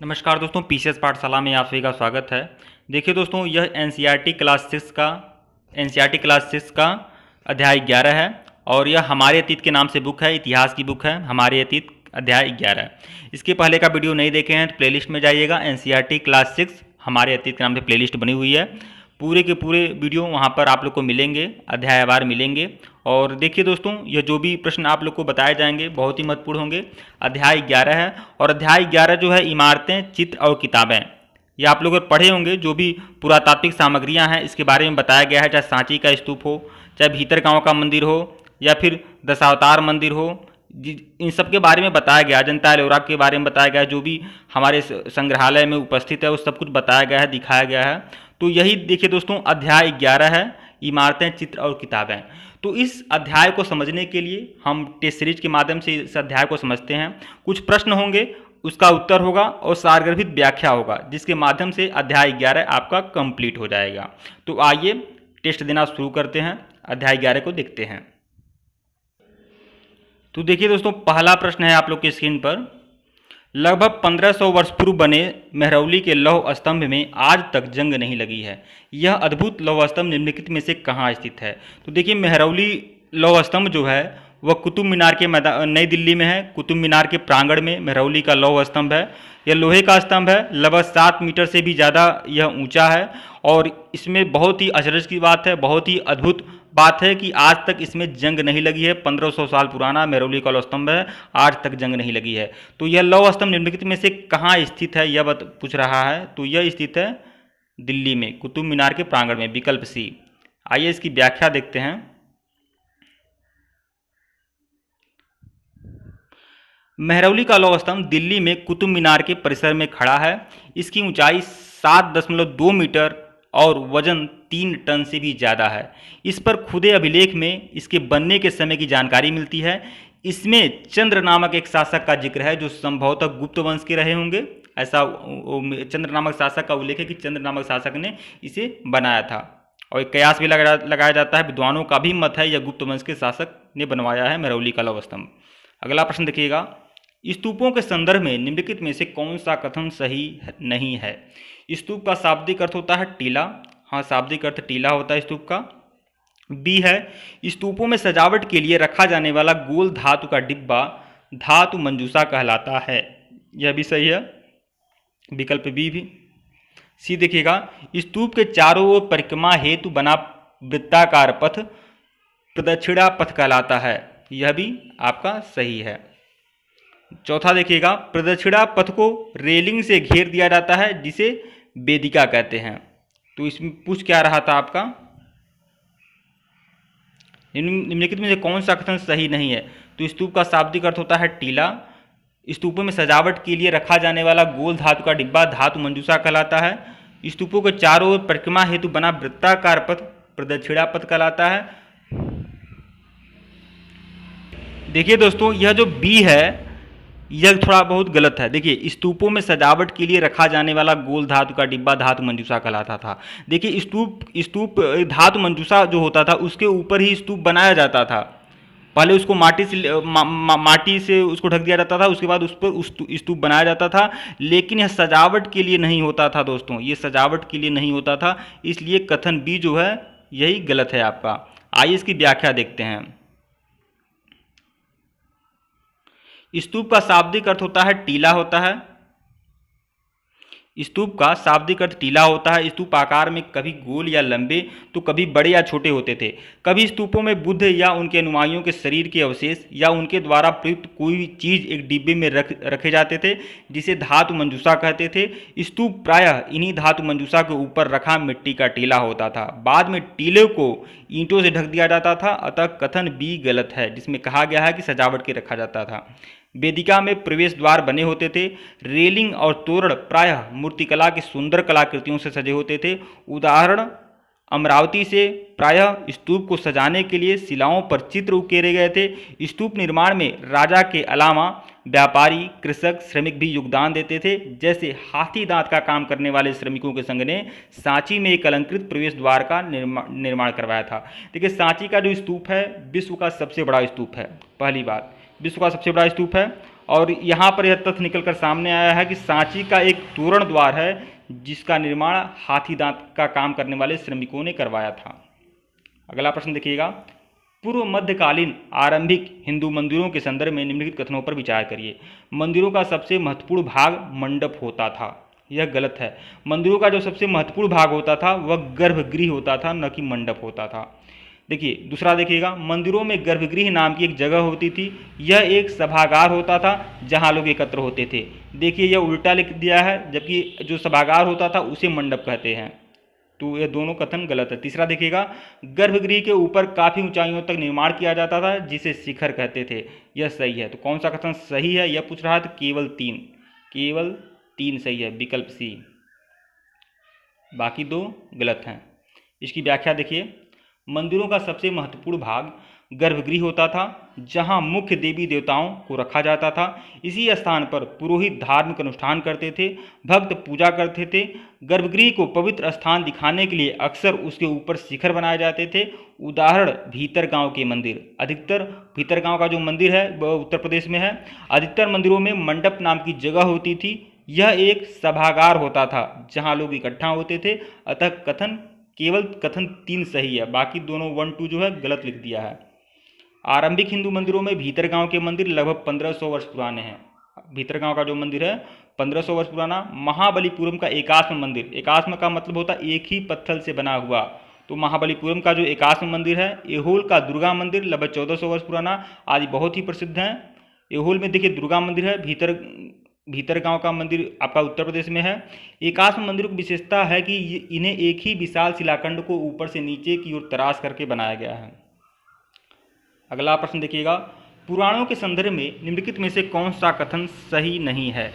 नमस्कार दोस्तों, पीसीएस पाठशाला में आप सभी का स्वागत है। देखिए दोस्तों, यह एनसीईआरटी क्लास 6 का अध्याय 11 है और यह हमारे अतीत के नाम से बुक है, इतिहास की बुक है। हमारे अतीत अध्याय 11। इसके पहले का वीडियो नहीं देखे हैं तो प्लेलिस्ट में जाइएगा। एनसीईआरटी क्लास 6 हमारे अतीत के नाम से प्लेलिस्ट बनी हुई है। पूरे के पूरे वीडियो वहाँ पर आप लोग को मिलेंगे, अध्यायवार मिलेंगे। और देखिए दोस्तों, ये जो भी प्रश्न आप लोग को बताए जाएंगे बहुत ही महत्वपूर्ण होंगे। अध्याय 11 है और अध्याय 11 जो है इमारतें, चित्र और किताबें। ये आप लोग पढ़े होंगे। जो भी पुरातात्विक सामग्रियां हैं इसके बारे में बताया गया है, चाहे सांची का स्तूप हो, चाहे भीतरगांव का मंदिर हो, या फिर दशावतार मंदिर हो। इन सब के बारे में बताया गया। अजंता एलोरा के बारे में बताया गया। जो भी हमारे संग्रहालय में उपस्थित है वो सब कुछ बताया गया है, दिखाया गया है। तो यही देखिए दोस्तों, अध्याय 11 है, इमारतें, चित्र और किताबें। तो इस अध्याय को समझने के लिए हम टेस्ट सीरीज के माध्यम से इस अध्याय को समझते हैं। कुछ प्रश्न होंगे, उसका उत्तर होगा और सारगर्भित व्याख्या होगा, जिसके माध्यम से अध्याय 11 आपका कंप्लीट हो जाएगा। तो आइए टेस्ट देना शुरू करते हैं, अध्याय 11 को देखते हैं। तो देखिए दोस्तों, पहला प्रश्न है आप लोग की स्क्रीन पर। लगभग 1500 वर्ष पूर्व बने मेहरौली के लौह स्तंभ में आज तक जंग नहीं लगी है। यह अद्भुत लौह स्तंभ निम्नलिखित में से कहाँ स्थित है? तो देखिए, मेहरौली लौह स्तंभ जो है वह कुतुब मीनार के मैदान, नई दिल्ली में है। कुतुब मीनार के प्रांगण में मेहरौली का लौह स्तंभ है। यह लोहे का स्तंभ है, लगभग 7 मीटर से भी ज़्यादा यह ऊंचा है। और इसमें बहुत ही अचरज की बात है, बहुत ही अद्भुत बात है कि आज तक इसमें जंग नहीं लगी है। 1500 साल पुराना मेहरौली का लौह स्तंभ है, आज तक जंग नहीं लगी है। तो यह लौह स्तंभ निम्नलिखित में से कहाँ स्थित है, यह पूछ रहा है। तो यह स्थित है दिल्ली में, कुतुब मीनार के प्रांगण में, विकल्प सी। आइए इसकी व्याख्या देखते हैं। मेहरौली का लौह स्तंभ दिल्ली में कुतुब मीनार के परिसर में खड़ा है। इसकी ऊंचाई 7.2 मीटर और वजन 3 टन से भी ज़्यादा है। इस पर खुदे अभिलेख में इसके बनने के समय की जानकारी मिलती है। इसमें चंद्र नामक एक शासक का जिक्र है जो संभवतः गुप्त वंश के रहे होंगे। ऐसा चंद्र नामक शासक का उल्लेख है कि चंद्र नामक शासक ने इसे बनाया था। और एक कयास भी लगाया जाता है, विद्वानों का भी मत है यह गुप्त वंश के शासक ने बनवाया है मेहरौली का लौह स्तंभ। अगला प्रश्न देखिएगा। स्तूपों के संदर्भ में निम्नलिखित में से कौन सा कथन सही नहीं है? स्तूप का शाब्दिक अर्थ होता है टीला। हाँ, शाब्दिक अर्थ टीला होता है स्तूप का। बी है, स्तूपों में सजावट के लिए रखा जाने वाला गोल धातु का डिब्बा धातु मंजूषा कहलाता है। यह भी सही है, विकल्प बी भी। सी देखिएगा, स्तूप के चारों ओर परिक्रमा हेतु बना वृत्ताकार पथ प्रदक्षिणा पथ कहलाता है। यह भी आपका सही है। चौथा देखिएगा, प्रदक्षिणा पथ को रेलिंग से घेर दिया जाता है जिसे वेदिका कहते हैं। तो इसमें पूछ क्या रहा था आपका, निम्नलिखित में से कौन सा कथन सही नहीं है? तो स्तूप का शाब्दिक अर्थ होता है टीला। स्तूपों में सजावट के लिए रखा जाने वाला गोल धातु का डिब्बा धातु मंजूषा कहलाता है। स्तूपों के चारों ओर परिक्रमा हेतु बना वृत्ताकार पथ प्रदक्षिणा पथ कहलाता है। देखिए दोस्तों, यह जो बी है यह थोड़ा बहुत गलत है। देखिए, स्तूपों में सजावट के लिए रखा जाने वाला गोल धातु का डिब्बा धातु मंजूषा कहलाता था। देखिए, स्तूप धातु मंजूषा जो होता था उसके ऊपर ही स्तूप बनाया जाता था। पहले उसको माटी से उसको ढक दिया जाता था, उसके बाद उस पर स्तूप बनाया जाता था। लेकिन यह सजावट के लिए नहीं होता था दोस्तों, ये सजावट के लिए नहीं होता था। इसलिए कथन बी जो है यही गलत है आपका। आइए इसकी व्याख्या देखते हैं। स्तूप का शाब्दिक अर्थ होता है टीला होता है। स्तूप का शाब्दिक अर्थ टीला होता है। स्तूप आकार में कभी गोल या लंबे तो कभी बड़े या छोटे होते थे। कभी स्तूपों में बुद्ध या उनके अनुयायियों के शरीर के अवशेष या उनके द्वारा प्रयुक्त कोई भी चीज़ एक डिब्बे में रखे जाते थे जिसे धातु मंजूषा कहते थे। स्तूप प्रायः इन्हीं धातु मंजूषा के ऊपर रखा मिट्टी का टीला होता था। बाद में टीले को ईंटों से ढक दिया जाता था। अतः कथन बी गलत है, जिसमें कहा गया है कि सजावट के रखा जाता था। वेदिका में प्रवेश द्वार बने होते थे। रेलिंग और तोरण प्रायः मूर्तिकला की सुंदर कलाकृतियों से सजे होते थे। उदाहरण, अमरावती से प्रायः स्तूप को सजाने के लिए शिलाओं पर चित्र उकेरे गए थे। स्तूप निर्माण में राजा के अलावा व्यापारी, कृषक, श्रमिक भी योगदान देते थे। जैसे हाथी दांत का काम करने वाले श्रमिकों के संघ ने सांची में एक अलंकृत प्रवेश द्वार का निर्माण करवाया था। देखिए, सांची का जो स्तूप है विश्व का सबसे बड़ा स्तूप है। पहली बात, विश्व का सबसे बड़ा स्तूप है। और यहाँ पर यह तथ्य निकलकर सामने आया है कि सांची का एक तोरण द्वार है जिसका निर्माण हाथी दांत का काम करने वाले श्रमिकों ने करवाया था। अगला प्रश्न देखिएगा, पूर्व मध्यकालीन आरंभिक हिंदू मंदिरों के संदर्भ में निम्नलिखित कथनों पर विचार करिए। मंदिरों का सबसे महत्वपूर्ण भाग मंडप होता था। यह गलत है। मंदिरों का जो सबसे महत्वपूर्ण भाग होता था वह गर्भगृह होता था, न कि मंडप होता था। देखिए दूसरा देखिएगा, मंदिरों में गर्भगृह नाम की एक जगह होती थी। यह एक सभागार होता था जहां लोग एकत्र होते थे। देखिए यह उल्टा लिख दिया है, जबकि जो सभागार होता था उसे मंडप कहते हैं। तो ये दोनों कथन गलत है। तीसरा देखिएगा, गर्भगृह के ऊपर काफ़ी ऊंचाइयों तक निर्माण किया जाता था जिसे शिखर कहते थे। यह सही है। तो कौन सा कथन सही है यह पूछ रहा है, तो केवल तीन सही है, विकल्प सी। बाकी दो गलत हैं। इसकी व्याख्या देखिए, मंदिरों का सबसे महत्वपूर्ण भाग गर्भगृह होता था जहां मुख्य देवी देवताओं को रखा जाता था। इसी स्थान पर पुरोहित धार्मिक अनुष्ठान करते थे, भक्त पूजा करते थे। गर्भगृह को पवित्र स्थान दिखाने के लिए अक्सर उसके ऊपर शिखर बनाए जाते थे। उदाहरण भीतरगांव के मंदिर। अधिकतर भीतरगांव का जो मंदिर है वह उत्तर प्रदेश में है। अधिकतर मंदिरों में मंडप नाम की जगह होती थी। यह एक सभागार होता था जहां लोग इकट्ठा होते थे। अतः केवल कथन 3 सही है, बाकी दोनों 1, 2 जो है गलत लिख दिया है। आरंभिक हिंदू मंदिरों में भीतरगांव के मंदिर लगभग 1500 वर्ष पुराने हैं। भीतरगांव का जो मंदिर है 1500 वर्ष पुराना। महाबलीपुरम का एकाश्म मंदिर, एकाश्म का मतलब होता है एक ही पत्थर से बना हुआ, तो महाबलीपुरम का जो एकाश्म मंदिर है। एहोल का दुर्गा मंदिर लगभग 1400 वर्ष पुराना, आदि बहुत ही प्रसिद्ध हैं। एहोल में देखिए दुर्गा मंदिर है। भीतरगांव का मंदिर आपका उत्तर प्रदेश में है। एकाश्म मंदिरों की विशेषता है कि इन्हें एक ही विशाल शिलाखंड को ऊपर से नीचे की ओर तराश करके बनाया गया है। अगला प्रश्न देखिएगा, पुराणों के संदर्भ में निम्नलिखित में से कौन सा कथन सही नहीं है।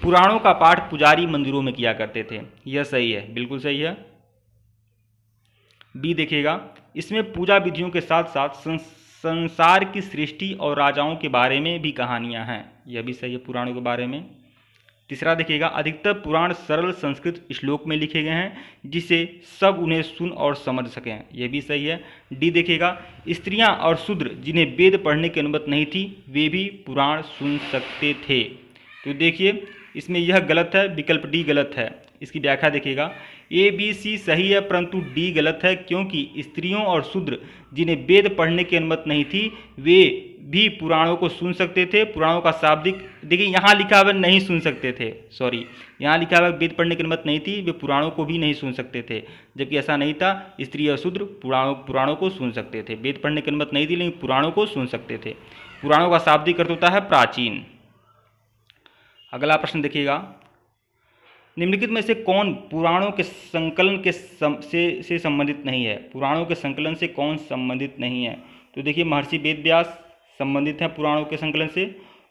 पुराणों का पाठ पुजारी मंदिरों में किया करते थे। यह सही है, बिल्कुल सही है। बी देखिएगा, इसमें पूजा विधियों के साथ साथ संसार की सृष्टि और राजाओं के बारे में भी कहानियां हैं। यह भी सही है, पुराणों के बारे में। तीसरा देखिएगा, अधिकतर पुराण सरल संस्कृत श्लोक में लिखे गए हैं जिसे सब उन्हें सुन और समझ सकें। यह भी सही है। डी देखिएगा, स्त्रियां और शूद्र जिन्हें वेद पढ़ने की अनुमति नहीं थी वे भी पुराण सुन सकते थे। तो देखिए इसमें यह गलत है, विकल्प डी गलत है। इसकी व्याख्या देखिएगा, ए बी सी सही है परंतु डी गलत है, क्योंकि स्त्रियों और शूद्र जिन्हें वेद पढ़ने की अनुमति नहीं थी वे भी पुराणों को सुन सकते थे। पुराणों का शाब्दिक देखिए, यहाँ लिखा हुआ नहीं सुन सकते थे, सॉरी, यहाँ लिखा हुआ वेद पढ़ने की अनुमति नहीं थी, वे पुराणों को भी नहीं सुन सकते थे, जबकि ऐसा नहीं था। स्त्री और शूद्र पुराणों को सुन सकते थे। वेद पढ़ने की अनुमति नहीं थी लेकिन पुराणों को सुन सकते थे। पुराणों का शाब्दिक अर्थ होता है प्राचीन। अगला प्रश्न देखिएगा, निम्नलिखित में से कौन पुराणों के संकलन से संबंधित नहीं है। पुराणों के संकलन से कौन संबंधित नहीं है। तो देखिए, महर्षि वेद व्यास संबंधित हैं पुराणों के संकलन से,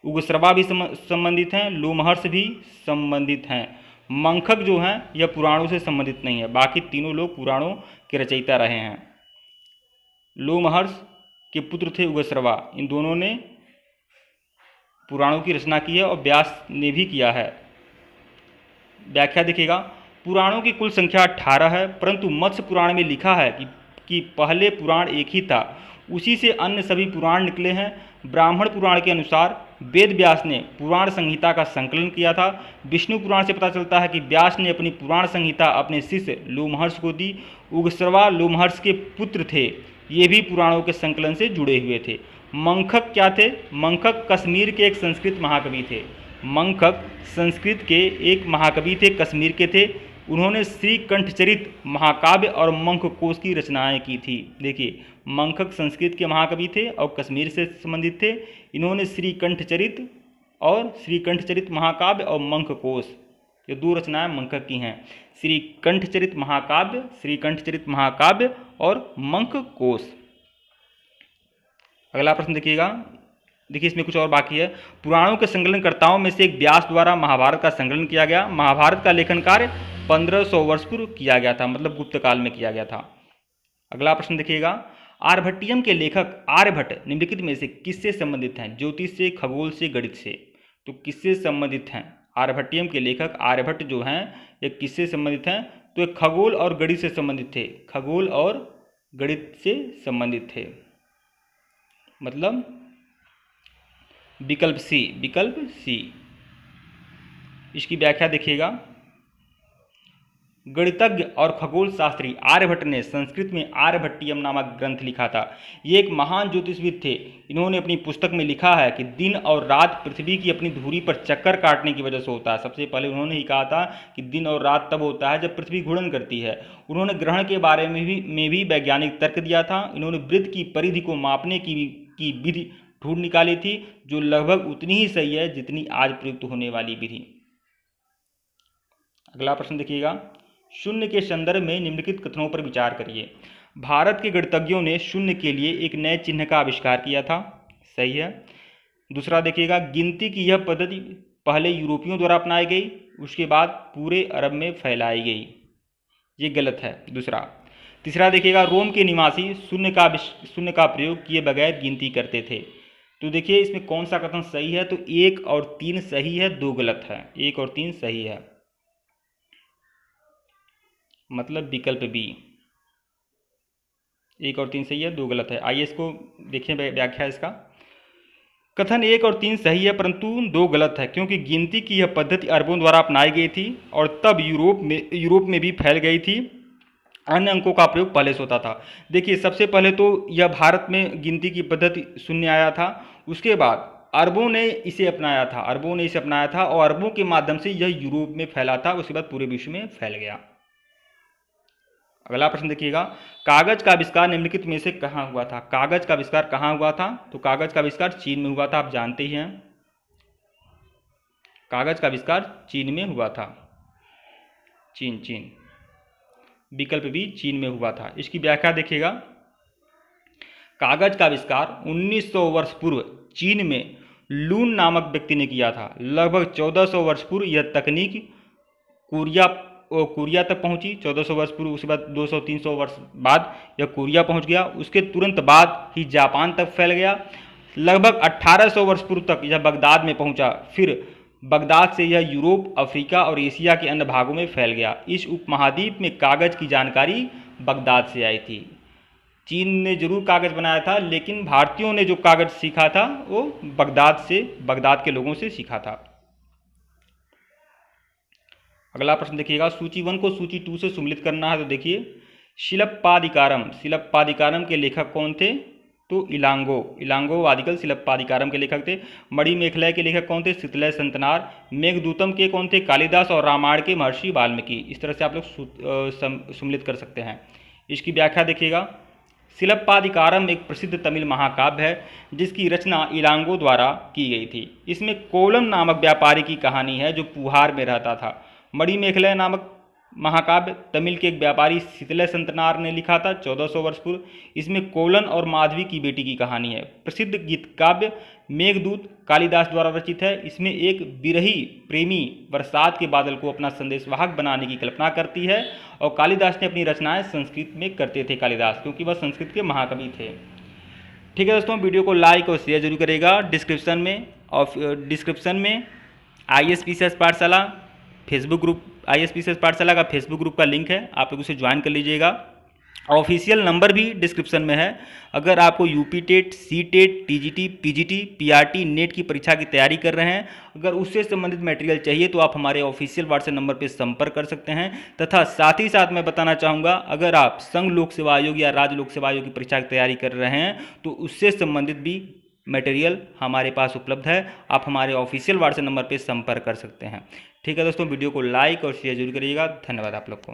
उग्रश्रवा भी संबंधित हैं, लोमहर्ष भी संबंधित हैं। मंखक जो हैं यह पुराणों से संबंधित नहीं है। बाकी तीनों लोग पुराणों के रचयिता रहे हैं। लोमहर्ष के पुत्र थे उग्रश्रवा, इन दोनों ने पुराणों की रचना की है और व्यास ने भी किया है। व्याख्या देखिएगा, पुराणों की कुल संख्या 18 है, परंतु मत्स्य पुराण में लिखा है कि पहले पुराण एक ही था, उसी से अन्य सभी पुराण निकले हैं। ब्राह्मण पुराण के अनुसार वेद व्यास ने पुराण संहिता का संकलन किया था। विष्णु पुराण से पता चलता है कि व्यास ने अपनी पुराण संहिता अपने शिष्य लोमहर्ष को दी। उग्रश्रवा लोमहर्ष के पुत्र थे, ये भी पुराणों के संकलन से जुड़े हुए थे। मंखक क्या थे? मंखक कश्मीर के एक संस्कृत महाकवि थे। मंखक संस्कृत के एक महाकवि थे, कश्मीर के थे। उन्होंने श्रीकंठचरित महाकाव्य और मंखकोश की रचनाएं की थी। देखिए, मंखक संस्कृत के महाकवि थे और कश्मीर से संबंधित थे। इन्होंने श्रीकंठचरित महाकाव्य और मंखकोश, ये 2 रचनाएं मंखक की हैं। श्रीकंठचरित महाकाव्य और मंखकोश। अगला प्रश्न देखिएगा, देखिए इसमें कुछ और बाकी है। पुराणों के संकलनकर्ताओं में से एक व्यास द्वारा महाभारत का संकलन किया गया। महाभारत का लेखन कार्य 1500 वर्ष पूर्व किया गया था, मतलब गुप्त काल में किया गया था। अगला प्रश्न देखिएगा, आर्यभट्टियम के लेखक आर्यभट्ट निम्नलिखित में से किससे संबंधित हैं? ज्योतिष से, खगोल से, गणित से। तो किससे संबंधित हैं? आर्यभट्टियम के लेखक आर्यभट्ट जो हैं ये किससे संबंधित हैं? तो ये खगोल और गणित से संबंधित थे। खगोल और गणित से संबंधित थे, मतलब विकल्प सी, विकल्प सी। इसकी व्याख्या देखिएगा। गणितज्ञ और खगोल शास्त्री आर्यभट्ट ने संस्कृत में आर्यभट्टियम नामक ग्रंथ लिखा था। ये एक महान ज्योतिषविद थे। इन्होंने अपनी पुस्तक में लिखा है कि दिन और रात पृथ्वी की अपनी धुरी पर चक्कर काटने की वजह से होता है। सबसे पहले उन्होंने ही कहा था कि दिन और रात तब होता है जब पृथ्वी घूर्णन करती है। उन्होंने ग्रहण के बारे में भी वैज्ञानिक तर्क दिया था। इन्होंने वृत्त की परिधि को मापने की विधि ढूंढ निकाली थी, जो लगभग उतनी ही सही है जितनी आज प्रयुक्त होने वाली विधि। अगला प्रश्न देखिएगा। शून्य के संदर्भ में निम्नलिखित कथनों पर विचार करिए। भारत के गणितज्ञों ने शून्य के लिए एक नए चिन्ह का आविष्कार किया था, सही है। दूसरा देखिएगा, गिनती की यह पद्धति पहले यूरोपियों द्वारा अपनाई गई, उसके बाद पूरे अरब में फैलाई गई, ये गलत है, दूसरा। तीसरा देखिएगा, रोम के निवासी शून्य का प्रयोग किए बगैर गिनती करते थे। तो देखिए इसमें कौन सा कथन सही है, तो 1 और 3 सही है, 2 गलत है। 1 और 3 सही है, मतलब विकल्प बी। 1 और 3 सही है, 2 गलत है। आइए इसको देखिए व्याख्या इसका। कथन 1 और 3 सही है परंतु 2 गलत है, क्योंकि गिनती की यह पद्धति अरबों द्वारा अपनाई गई थी और तब यूरोप में भी फैल गई थी। अन्य अंकों का प्रयोग पहले से होता था। देखिए सबसे पहले तो यह भारत में गिनती की पद्धति शून्य आया था, उसके बाद अरबों ने इसे अपनाया था और अरबों के माध्यम से यह यूरोप में फैला था, उसके बाद पूरे विश्व में फैल गया। अगला प्रश्न देखिएगा, कागज का आविष्कार निम्नलिखित में से कहाँ हुआ था? कागज का आविष्कार कहाँ हुआ था? तो कागज का आविष्कार चीन में हुआ था, आप जानते ही हैं। कागज का आविष्कार चीन में हुआ था, चीन। विकल्प बी, चीन में हुआ था। इसकी व्याख्या देखिएगा। कागज का आविष्कार 1900 वर्ष पूर्व चीन में लून नामक व्यक्ति ने किया था। लगभग 1400 वर्ष पूर्व यह तकनीक कोरिया तक पहुंची, 1400 वर्ष पूर्व। उसके बाद 200-300 वर्ष बाद यह कोरिया पहुंच गया, उसके तुरंत बाद ही जापान तक फैल गया। लगभग 1800 वर्ष पूर्व तक यह बगदाद में पहुंचा, फिर बगदाद से यह यूरोप, अफ्रीका और एशिया के अन्य भागों में फैल गया। इस उपमहाद्वीप में कागज की जानकारी बगदाद से आई थी। चीन ने जरूर कागज बनाया था, लेकिन भारतीयों ने जो कागज सीखा था वो बगदाद के लोगों से सीखा था। अगला प्रश्न देखिएगा, सूची 1 को सूची 2 से सम्मिलित करना है। तो देखिए, शिलप्पादिकारम के लेखक कौन थे? तो इलांगो वादिकल शिलप्पादिकारम के लेखक थे। मणिमेखलय के लेखक कौन थे? शीतलय संतनार। मेघदूतम के कौन थे? कालिदास। और रामायण के महर्षि वाल्मीकि। इस तरह से आप लोग सम्मिलित कर सकते हैं। इसकी व्याख्या देखिएगा। शिलप्पादिकारम एक प्रसिद्ध तमिल महाकाव्य है जिसकी रचना इलांगो द्वारा की गई थी। इसमें कोलम नामक व्यापारी की कहानी है जो पुहार में रहता था। मणिमेखलय नामक महाकाव्य तमिल के एक व्यापारी शीतलय संतनार ने लिखा था 1400 वर्ष पूर्व। इसमें कोलन और माधवी की बेटी की कहानी है। प्रसिद्ध गीत काव्य मेघदूत कालिदास द्वारा रचित है। इसमें एक विरही प्रेमी बरसात के बादल को अपना संदेशवाहक बनाने की कल्पना करती है और कालिदास ने अपनी रचनाएं संस्कृत में करते थे, कालिदास, क्योंकि वह संस्कृत के महाकवि थे। ठीक है दोस्तों, वीडियो को लाइक और शेयर जरूर करेगा। डिस्क्रिप्शन में ISPCS पाठशाला फेसबुक ग्रुप, ISPCS पाठशाला का फेसबुक ग्रुप का लिंक है, आप लोग उसे ज्वाइन कर लीजिएगा। ऑफिशियल नंबर भी डिस्क्रिप्शन में है। अगर आपको UP TET, C TET, TGT, PGT, PRT, NET की परीक्षा की तैयारी कर रहे हैं, अगर उससे संबंधित मटेरियल चाहिए तो आप हमारे ऑफिशियल व्हाट्सएप नंबर पर संपर्क कर सकते हैं। तथा साथ ही साथ मैं बताना चाहूँगा, अगर आप संघ लोक सेवा आयोग या राज्य लोक सेवा आयोग की परीक्षा की तैयारी कर रहे हैं तो उससे संबंधित भी मटेरियल हमारे पास उपलब्ध है। आप हमारे ऑफिशियल व्हाट्सएप नंबर पर संपर्क कर सकते हैं। ठीक है दोस्तों, वीडियो को लाइक और शेयर जरूर करिएगा। धन्यवाद आप लोग को।